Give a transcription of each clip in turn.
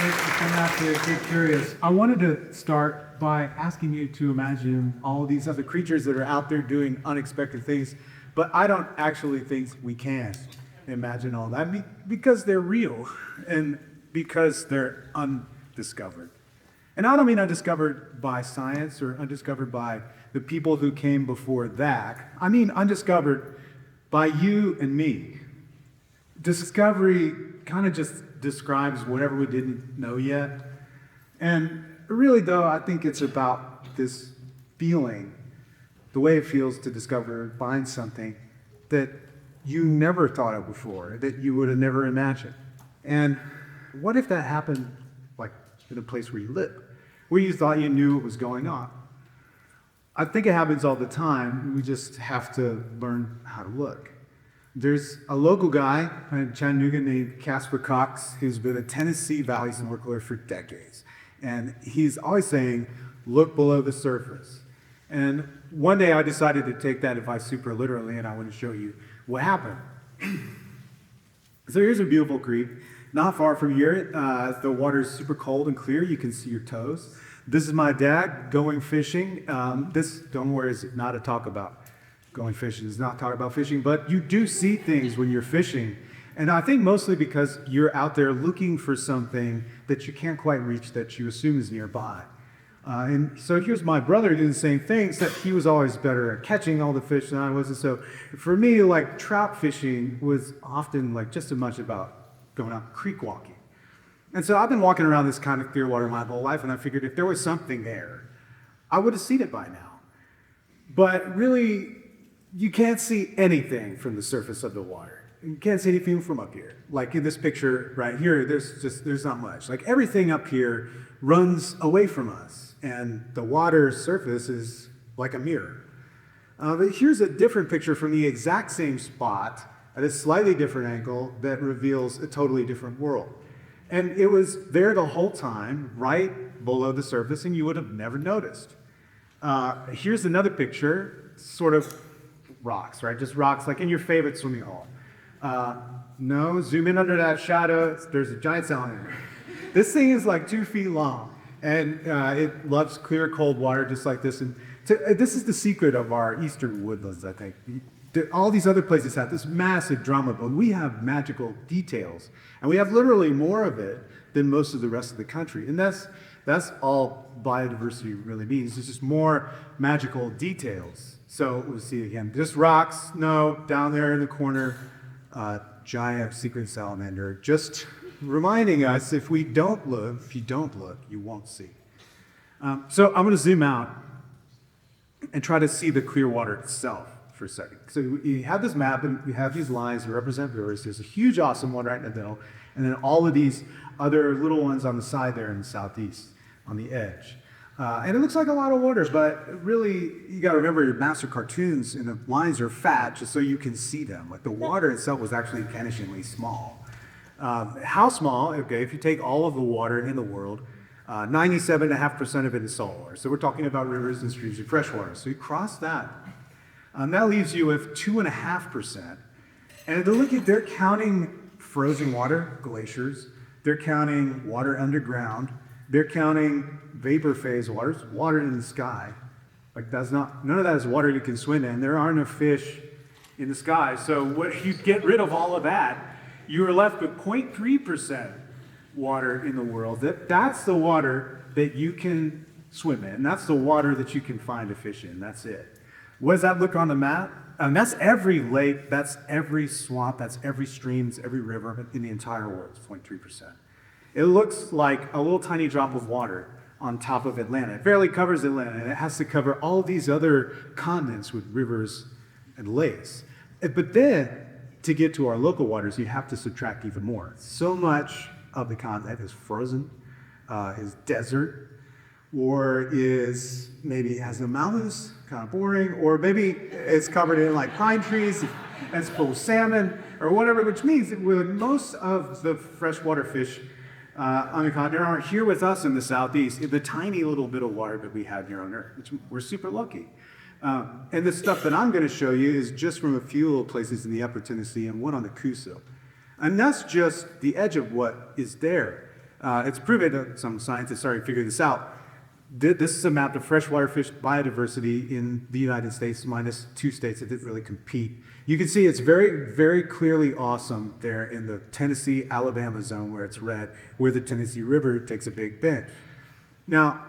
Thanks for coming out to get curious. I wanted to start by asking you to imagine all these other creatures that are out there doing unexpected things, but I don't actually think we can imagine all that because they're real and because they're undiscovered. And I don't mean undiscovered by science or undiscovered by the people who came before that. I mean undiscovered by you and me. Discovery kind of just describes whatever we didn't know yet. And really, though, I think it's about this feeling, the way it feels to discover, find something that you never thought of before, that you would have never imagined. And what if that happened, like, in a place where you live, where you thought you knew what was going on? I think it happens all the time. We just have to learn how to look. There's a local guy in Chattanooga named Casper Cox who's been a Tennessee Valley snorkeler for decades. And he's always saying, look below the surface. And one day I decided to take that advice super literally, and I want to show you what happened. So here's a beautiful creek, not far from here. The water's super cold and clear. You can see your toes. This is my dad going fishing. This, don't worry, is not a talk about going fishing. It's not talk about fishing, but you do see things when you're fishing. And I think mostly because you're out there looking for something that you can't quite reach that you assume is nearby. And so here's my brother doing the same thing, except he was always better at catching all the fish than I was. And so for me, like trout fishing was often like just as much about going out creek walking. And so I've been walking around this kind of clear water my whole life, and I figured if there was something there, I would have seen it by now. But really, you can't see anything from the surface of the water. You can't see anything from up here. Like in this picture right here, there's not much. Like everything up here runs away from us, and the water surface is like a mirror. But here's a different picture from the exact same spot at a slightly different angle that reveals a totally different world. And it was there the whole time, right below the surface, and you would have never noticed. Here's another picture, sort of rocks, right? Just rocks, like in your favorite swimming hole. No, zoom in under that shadow. There's a giant salamander. This thing is like 2 feet long, and it loves clear, cold water just like this. And this is the secret of our eastern woodlands, I think. All these other places have this massive drama, but we have magical details, and we have literally more of it than most of the rest of the country. And that's all biodiversity really means. It's just more magical details. So we'll see again. Just rocks, no, down there in the corner, giant secret salamander. Just reminding us, if you don't look, you won't see. So I'm going to zoom out and try to see the clear water itself for a second. So you have this map, and we have these lines that represent rivers. There's a huge, awesome one right in the middle, and then all of these other little ones on the side there in the southeast, on the edge. And it looks like a lot of water, but really, you got to remember your master cartoons and the lines are fat just so you can see them. Like the water itself was actually vanishingly small. How small? Okay, if you take all of the water in the world, 97.5% of it is saltwater. So we're talking about rivers and streams of fresh water. So you cross that. That leaves you with 2.5%. And they're counting frozen water, glaciers. They're counting water underground. They're counting vapor phase water in the sky. Like none of that is water you can swim in. There aren't enough fish in the sky. So when you get rid of all of that, you are left with 0.3% water in the world. That's the water that you can swim in. That's the water that you can find a fish in. That's it. What does that look on the map? That's every lake, that's every swamp, that's every stream, that's every river in the entire world. It's 0.3%. It looks like a little tiny drop of water on top of Atlanta. It barely covers Atlanta, and it has to cover all these other continents with rivers and lakes. But then, to get to our local waters, you have to subtract even more. So much of the continent is frozen, is desert, or is maybe has no mountains, kind of boring, or maybe it's covered in like pine trees, and it's full of salmon, or whatever, which means that most of the freshwater fish on the continent aren't here with us in the southeast, in the tiny little bit of water that we have here on Earth, which we're super lucky. And the stuff that I'm going to show you is just from a few little places in the upper Tennessee and one on the Coosa. And that's just the edge of what is there. It's proven that some scientists already figured this out. This is a map of freshwater fish biodiversity in the United States, minus 2 states that didn't really compete. You can see it's very, very clearly awesome there in the Tennessee-Alabama zone where it's red, where the Tennessee River takes a big bend. Now,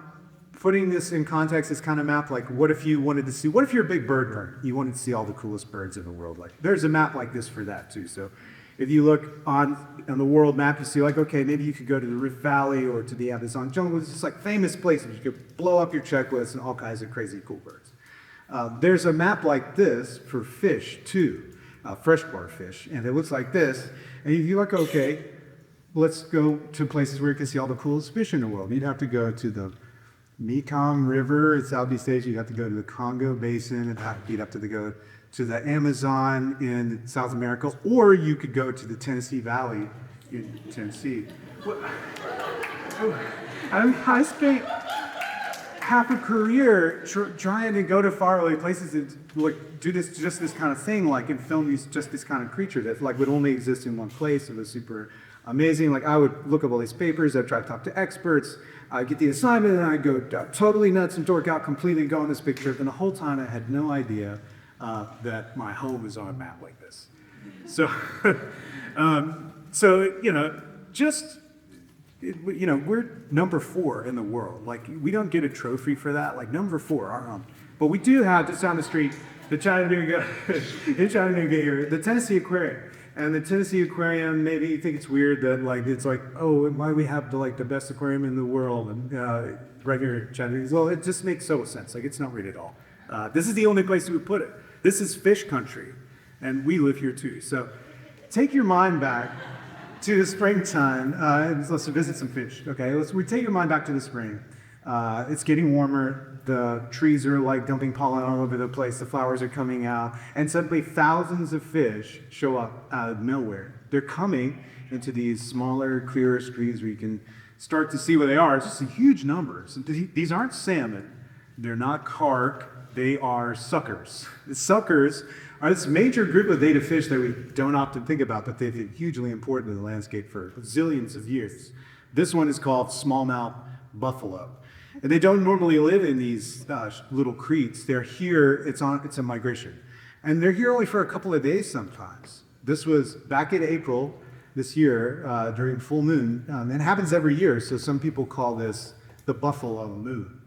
putting this in context, this kind of map, like what if you're a big bird nerd? You wanted to see all the coolest birds in the world. Like, there's a map like this for that too. So if you look on the world map, you see like, okay, maybe you could go to the Rift Valley or to the Amazon jungle. It's just like famous places. You could blow up your checklist and all kinds of crazy cool birds. There's a map like this for fish too, freshwater fish. And it looks like this. And if you look, okay, let's go to places where you can see all the coolest fish in the world. You'd have to go to the Mekong River in Southeast Asia. You'd have to go to the Congo Basin. You'd have to go to the Amazon in South America, or you could go to the Tennessee Valley in Tennessee. Well, I spent half a career trying to go to faraway places and like do this kind of thing, like and film this kind of creature that like would only exist in one place. It was super amazing. Like I would look up all these papers, I'd try to talk to experts, I'd get the assignment, and I'd go totally nuts and dork out completely and go on this big trip. And the whole time I had no idea that my home is on a map like this. So, we're number 4 in the world. Like, we don't get a trophy for that. Like, number 4, but we do have just down the street the Chattanooga, in Chattanooga here, the Tennessee Aquarium. And the Tennessee Aquarium, maybe you think it's weird that like it's like, oh, why we have the best aquarium in the world and right here in Chattanooga. Well, it just makes so sense. Like, it's not weird at all. This is the only place we would put it. This is fish country, and we live here too. So take your mind back to the springtime. Let's visit some fish, okay? We take your mind back to the spring. It's getting warmer. The trees are like dumping pollen all over the place. The flowers are coming out. And suddenly thousands of fish show up out of nowhere. They're coming into these smaller, clearer streams where you can start to see where they are. It's just a huge numbers. These aren't salmon. They're not carp. They are suckers. The suckers are this major group of native fish that we don't often think about, but they've been hugely important in the landscape for zillions of years. This one is called smallmouth buffalo. And they don't normally live in these little creeks. They're here, it's a migration. And they're here only for a couple of days sometimes. This was back in April this year during full moon. It happens every year, so some people call this the buffalo moon.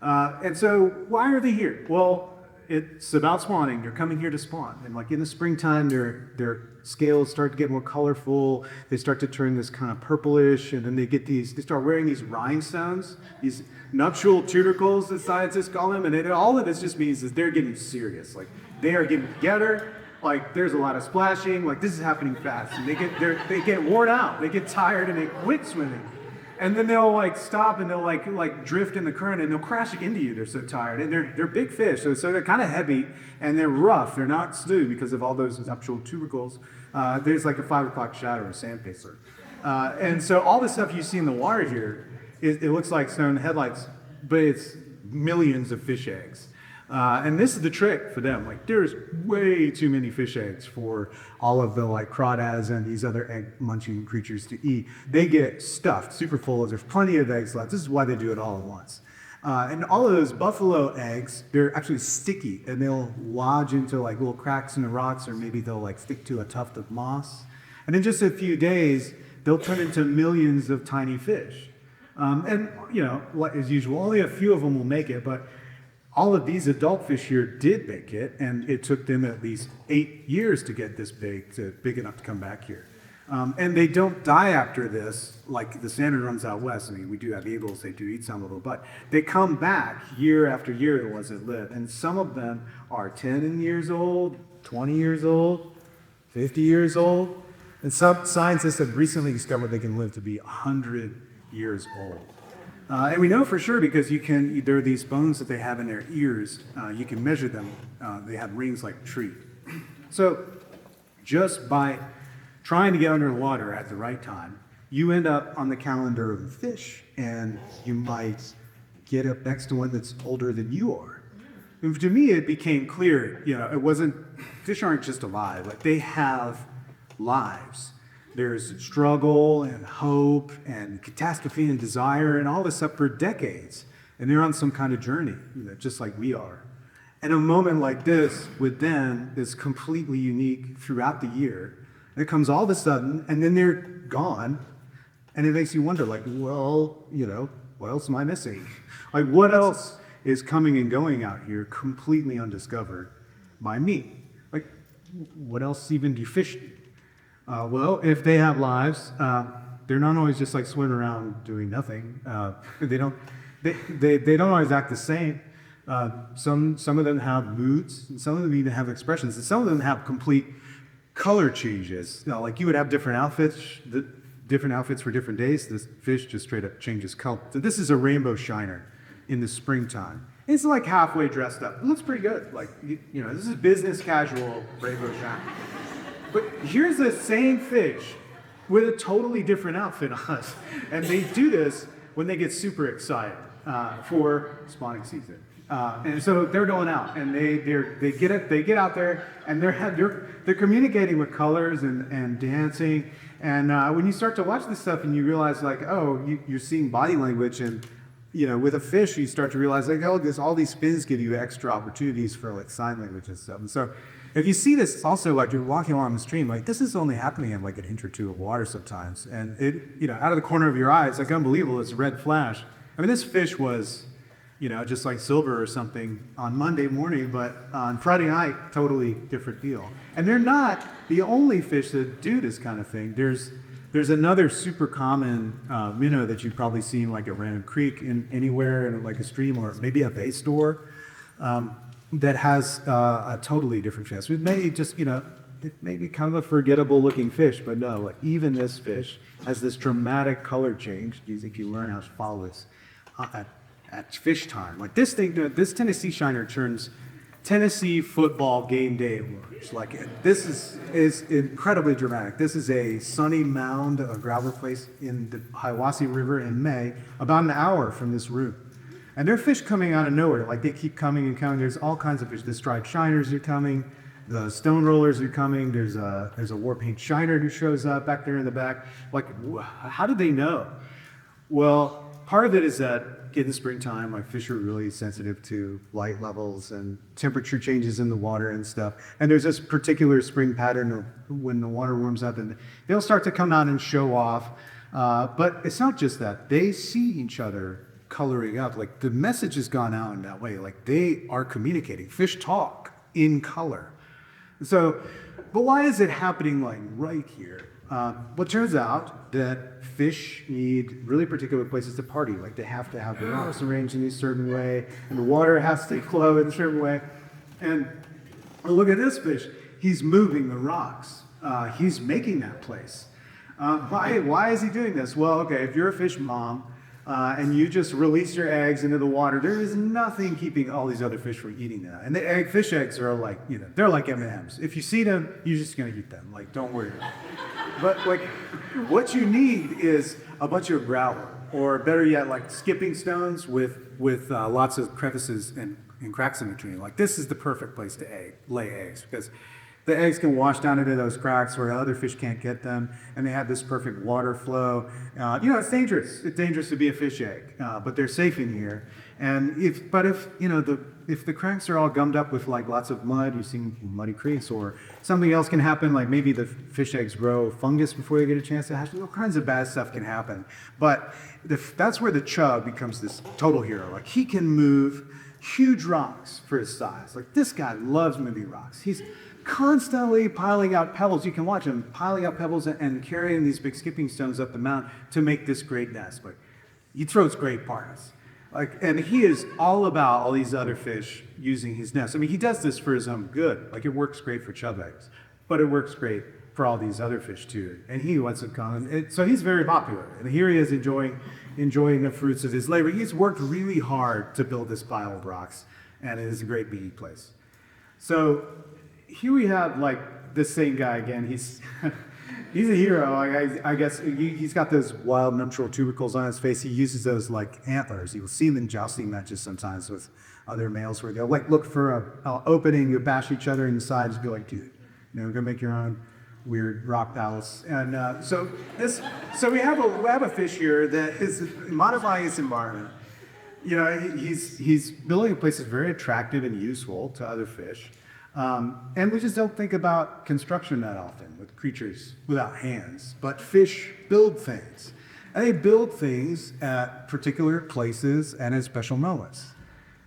And so why are they here? Well, it's about spawning. They're coming here to spawn. And like in the springtime, their scales start to get more colorful. They start to turn this kind of purplish, and then they start wearing these rhinestones, these nuptial tubercles that scientists call them. And all of this just means is they're getting serious. Like they are getting together. Like there's a lot of splashing. Like this is happening fast. And they get worn out. They get tired and they quit swimming. And then they'll like stop and they'll like drift in the current and they'll crash into you. They're so tired, and they're big fish, so they're kind of heavy and they're rough. They're not smooth because of all those nuptial tubercles. There's like a 5 o'clock shadow or sand pacer, and so all the stuff you see in the water here, it looks like stone headlights, but it's millions of fish eggs. And this is the trick for them. Like there's way too many fish eggs for all of the like crawdads and these other egg munching creatures to eat. They get stuffed, super full. There's plenty of eggs left. This is why they do it all at once. And all of those buffalo eggs, they're actually sticky, and they'll lodge into like little cracks in the rocks, or maybe they'll like stick to a tuft of moss. And in just a few days, they'll turn into millions of tiny fish. And like as usual, only a few of them will make it, but all of these adult fish here did make it, and it took them at least 8 years to get this big enough to come back here. And they don't die after this, like the salmon runs out west. I mean, we do have eagles, they do eat some of them, but they come back year after year, the ones that live. And some of them are 10 years old, 20 years old, 50 years old. And some scientists have recently discovered they can live to be 100 years old. And we know for sure because there are these bones that they have in their ears. You can measure them. They have rings like a tree. So just by trying to get under the water at the right time, you end up on the calendar of the fish, and you might get up next to one that's older than you are. And to me, it became clear, fish aren't just alive. Like they have lives. there's struggle and hope and catastrophe and desire and all this stuff for decades. And they're on some kind of journey, just like we are. And a moment like this with them is completely unique throughout the year. And it comes all of a sudden, and then they're gone. And it makes you wonder, like, well, what else am I missing? Like, what else is coming and going out here completely undiscovered by me? Like, what else even do fish do? Well, if they have lives, they're not always just like swimming around doing nothing. They don't always act the same. Some of them have moods, and some of them even have expressions, and some of them have complete color changes. Like you would have different outfits for different days. This fish just straight up changes color. So this is a rainbow shiner in the springtime. It's like halfway dressed up. It looks pretty good. Like, this is business casual rainbow shiner. But here's the same fish with a totally different outfit on. And they do this when they get super excited for spawning season. And so they're going out, and they get out there, and they're communicating with colors and dancing. And when you start to watch this stuff, and you realize like, oh, you're seeing body language, and with a fish, you start to realize like, oh, all these fins give you extra opportunities for like sign language and stuff. And so if you see this, also like you're walking along the stream, like this is only happening in like an inch or two of water sometimes, and it, out of the corner of your eye, it's like unbelievable. It's a red flash. I mean, this fish was, just like silver or something on Monday morning, but on Friday night, totally different deal. And they're not the only fish that do this kind of thing. There's another super common minnow that you've probably seen like a random creek anywhere in like a stream or maybe a bay store that has a totally different face. It may just, it may be kind of a forgettable looking fish, but no, like even this fish has this dramatic color change. Do you think you learn how to follow this at fish time? Like this thing, this Tennessee shiner turns Tennessee football game day orange. Like this is incredibly dramatic. This is a sunny mound, a gravel place in the Hiwassee River in May, about an hour from this room. And there are fish coming out of nowhere. Like they keep coming and coming. There's all kinds of fish. The striped shiners are coming. The stone rollers are coming. There's a war paint shiner who shows up back there in the back. Like, how did they know? Well, part of it is that in the springtime, like fish are really sensitive to light levels and temperature changes in the water and stuff. And there's this particular spring pattern of when the water warms up, and they'll start to come out and show off. But it's not just that. They see each other coloring up. Like the message has gone out in that way. Like they are communicating. Fish talk in color. So, but why is it happening like right here? Well, it turns out that fish need really particular places to party. Like they have to have the rocks arranged in a certain way, and the water has to flow in a certain way. And look at this fish. He's moving the rocks. He's making that place. Why is he doing this? Well, okay, if you're a fish mom, and you just release your eggs into the water, there is nothing keeping all these other fish from eating that. And the fish eggs are like, they're like M&Ms. If you see them, you're just gonna eat them. Like, don't worry about it. But like, what you need is a bunch of gravel, or better yet, like skipping stones with lots of crevices and cracks in between. Like, this is the perfect place to lay eggs, because the eggs can wash down into those cracks where other fish can't get them, and they have this perfect water flow. It's dangerous. It's dangerous to be a fish egg, but they're safe in here. And if the cracks are all gummed up with like lots of mud, you've seen muddy creeks, or something else can happen, like maybe the fish eggs grow fungus before they get a chance to hatch. All kinds of bad stuff can happen. But that's where the chub becomes this total hero. Like he can move huge rocks for his size. Like this guy loves moving rocks. He's constantly piling out pebbles. You can watch him piling out pebbles and carrying these big skipping stones up the mountain to make this great nest. But he throws great parties. And he is all about all these other fish using his nest. I mean, he does this for his own good. Like it works great for chub eggs, but it works great for all these other fish too. And he wants to come. So he's very popular. And here he is enjoying the fruits of his labor. He's worked really hard to build this pile of rocks, and it is a great meeting place. So here we have like this same guy again. He's a hero. I guess he's got those wild natural tubercles on his face. He uses those like antlers. You will see them in jousting matches sometimes with other males where they'll like look for an opening, you bash each other in the sides, be like, dude, go make your own weird rock palace. And so we have a fish here that is modifying its environment. You know, he's building a place that's very attractive and useful to other fish. And we just don't think about construction that often with creatures without hands. But fish build things. And they build things at particular places and at special moments.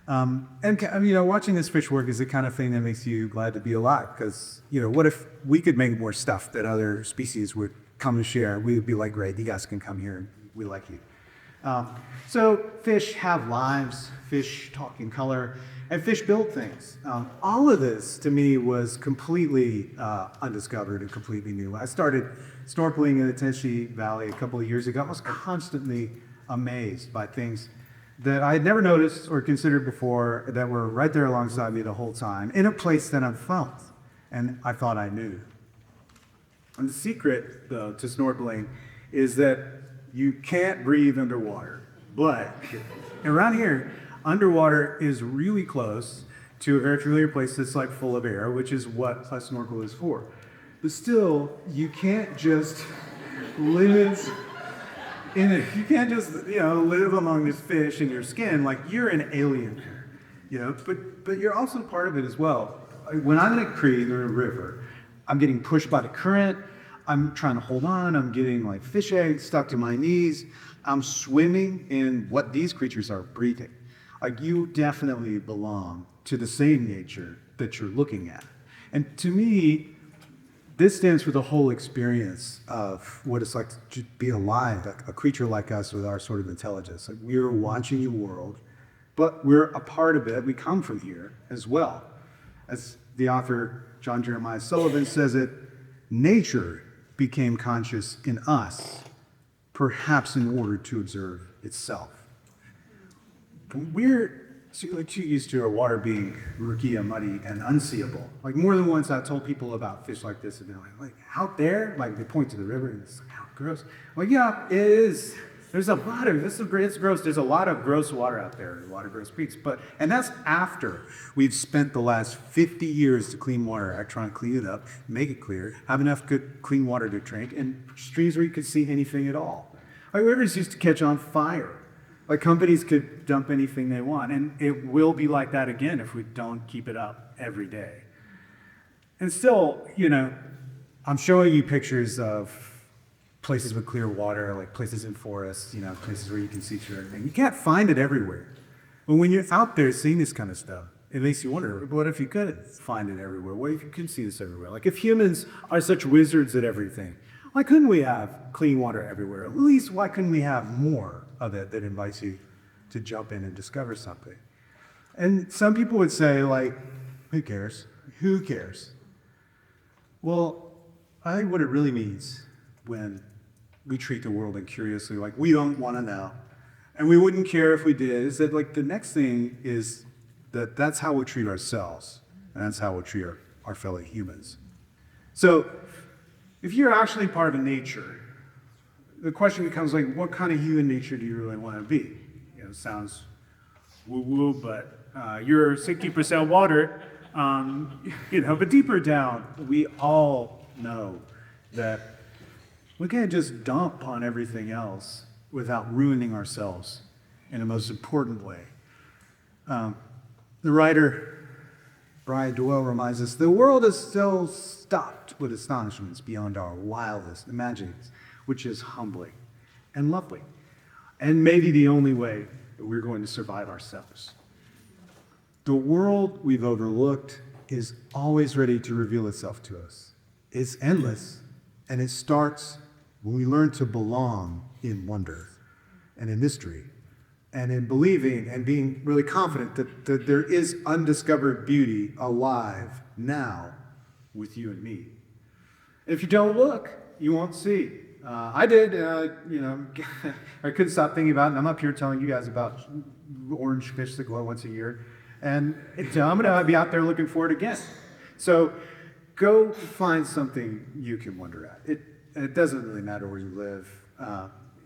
Watching this fish work is the kind of thing that makes you glad to be alive. Because, what if we could make more stuff that other species would come and share? We would be like, great, you guys can come here and we like you. So fish have lives, fish talk in color, and fish build things. All of this, to me, was completely undiscovered and completely new. I started snorkeling in the Tennessee Valley a couple of years ago. I was constantly amazed by things that I had never noticed or considered before that were right there alongside me the whole time, in a place that I felt and I thought I knew. And the secret, though, to snorkeling is that you can't breathe underwater. But around here, underwater is really close to a very familiar place that's like full of air, which is what a snorkel is for. But still, you can't just live in it. You can't just, live among this fish in your skin like you're an alien here, But you're also part of it as well. When I'm in a creek or a river, I'm getting pushed by the current. I'm trying to hold on. I'm getting like fish eggs stuck to my knees. I'm swimming in what these creatures are breathing. Like, you definitely belong to the same nature that you're looking at. And to me, this stands for the whole experience of what it's like to be alive, a creature like us with our sort of intelligence. Like, we're watching the world, but we're a part of it. We come from here as well. As the author John Jeremiah Sullivan says it, nature became conscious in us, perhaps in order to observe itself. We're too used to our water being murky and muddy and unseeable. Like, more than once I've told people about fish like this and they're like, out there? Like, they point to the river and it's like, how gross. Well, yeah, it is. There's a lot of, it's gross. There's a lot of gross water out there, a lot of gross creeks. And that's after we've spent the last 50 years to clean water, trying to clean it up, make it clear, have enough good clean water to drink, and streams where you could see anything at all. Like, rivers used to catch on fire. Like, companies could dump anything they want, and it will be like that again if we don't keep it up every day. And still, I'm showing you pictures of places with clear water, like places in forests, places where you can see through everything. You can't find it everywhere. But when you're out there seeing this kind of stuff, it makes you wonder, what if you could find it everywhere? What if you could see this everywhere? Like, if humans are such wizards at everything, why couldn't we have clean water everywhere? At least, why couldn't we have more of it that invites you to jump in and discover something? And some people would say, like, who cares? Who cares? Well, I think what it really means when we treat the world incuriously, like we don't want to know, and we wouldn't care if we did, is that, like, the next thing is that that's how we treat ourselves, and that's how we treat our fellow humans. So, if you're actually part of nature, the question becomes, like, what kind of human nature do you really want to be? It sounds woo-woo, but you're 60% water, but deeper down, we all know that we can't just dump on everything else without ruining ourselves in the most important way. The writer Brian Doyle reminds us, the world is still stuffed with astonishments beyond our wildest imaginings, which is humbling and lovely, and maybe the only way that we're going to survive ourselves. The world we've overlooked is always ready to reveal itself to us. It's endless, and it starts when we learn to belong in wonder and in mystery and in believing and being really confident that there is undiscovered beauty alive now with you and me. If you don't look, you won't see. I did, I couldn't stop thinking about it, and I'm up here telling you guys about orange fish that glow once a year, and I'm going to be out there looking for it again. So go find something you can wonder at. It doesn't really matter where you live.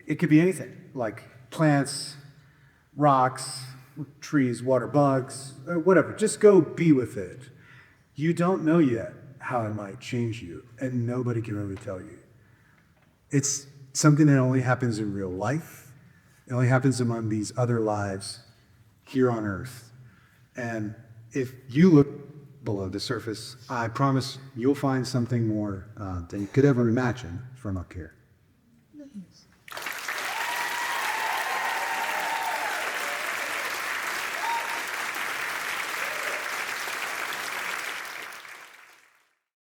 It could be anything, like plants, rocks, trees, water bugs, whatever. Just go be with it. You don't know yet how it might change you, and nobody can really tell you. It's something that only happens in real life. It only happens among these other lives here on Earth. And if you look below the surface, I promise you'll find something more than you could ever imagine from up here.